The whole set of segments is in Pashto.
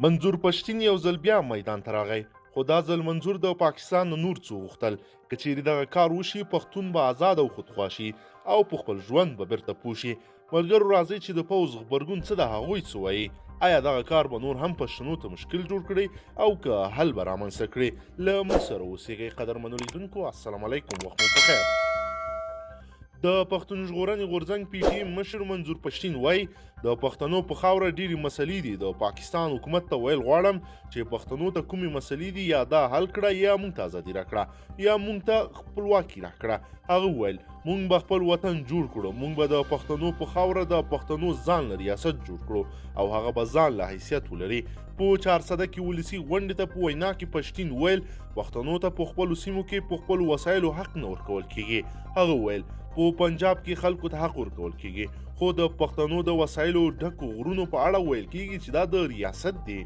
منظور پښتین یو ځل بیا میدان ته راغی، خو دا ځل منظور د پاکستان نور څه غوښتل. که چیرې دغه کار وشي، پښتون به آزاد او خودخوا شي او په خپل ژوند به بیرته پوه شي. ملګرو راځئ چې د پوځ غبرګون څه د هغوی څه وایي. آیا دغه کار به نور هم پښتنو ته مشکل جوړ کړي او که حل به رامنځته کړي؟ له موږ سره اوسېږئ قدرمنو لیدونکو. السلام علیکم، وخت مو پخیر. د پښتون ژغورنې غورځنګ پی ټي ایم مشر منظور پښتین وایي د پښتنو په خاوره ډېرې مسلې دي. د پاکستان حکومت ته ویل غواړم چې پښتنو ته کومې مسلې دي یا دا حل کړه یا موږ ته ازادي راکړه یا موږ ته خپلواکي راکړه. هغه وویل موږ به خپل وطن جوړ کړو، موږ به د پښتنو په خاوره د پښتنو ځان له ریاست جوړ کړو او هغه به ځان له حیثیت ولري. په 400 کې ولسي غونډې ته په وینا کې پښتین ویل پښتنو ته په خپلو سیمو کې په خپلو وسایلو حق نه ورکول کیږي. هغه ویل په پنجاب کې خلکو ته حق ورکول کیږي، خو د پښتنو د وسایلو ډکو غرونو په اړه ویل کیږي چې دا د ریاست دی.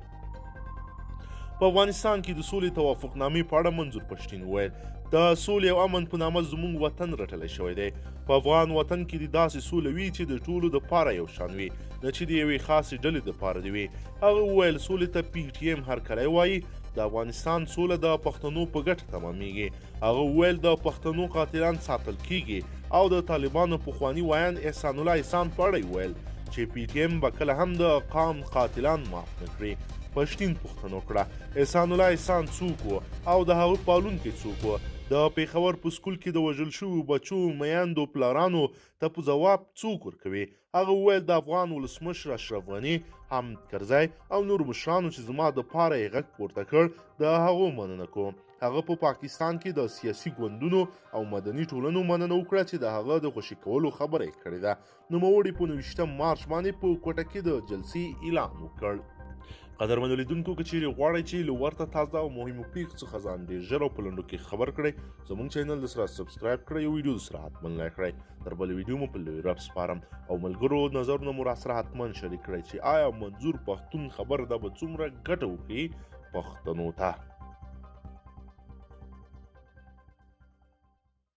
په افغانستان کې د سولې توافقنامې په اړه منظور پښتین ویل د سولې او امن په نامه زموږ وطن رټلی شوی دی. په افغان وطن کې د داسې سوله وي چې د ټولو دپاره یو شان وي، نه چې د یوې خاصې ډلې دپاره دې وي. هغه وویل سولې ته پی ټي ایم هرکلی وایي، د افغانستان سوله د پښتنو په ګټه تمامیږي. هغه وویل د پښتنو قاتلان ساتل کیږي او د طالبانو پخواني ویاند احسان الله احسان په اړه ویل چې پی ټي ایم به کله هم د قام قاتلان معاف نه کړي. پښتین پوښتنه وکړه احسان الله احسان څوک و او د هغه پالونکی څوک و؟ د پېښور په سکول کې د وژل شویو بچو میندو پلارانو ته په ځواب څوک ورکوي؟ هغه وویل د افغان ولسمشر اشرف غني، حامد کرزی او نورو مشرانو چې زما دپاره یې غږ پورته کړ د هغو مننه کوم. هغه په پاکستان کې د سیاسي ګوندونو او مدني ټولنو مننه وکړه چې د هغه د خوشي کولو خبره یې کړې ده. نوموړي په 29 مارچ باندې په کوټه کې د جلسې اعلان وکړ. قدرمنو لیدونکو، که چیرې غواړئ چې له ورته تازه او مهمو پیښو څخه ځان ډېر ژر او په لنډو کې خبر کړئ، زموږ چینل سره سبسکرایب کړئ او ویډیو سره حتما لایک کړئ. تر بلې ویډیو مو په لوی رب سپارم او ملګرو نظرونه مو راسره حتما شریک کړئ چې آیا منظور پښتون خبر ده به څومره ګټه وکړي پښتنو ته.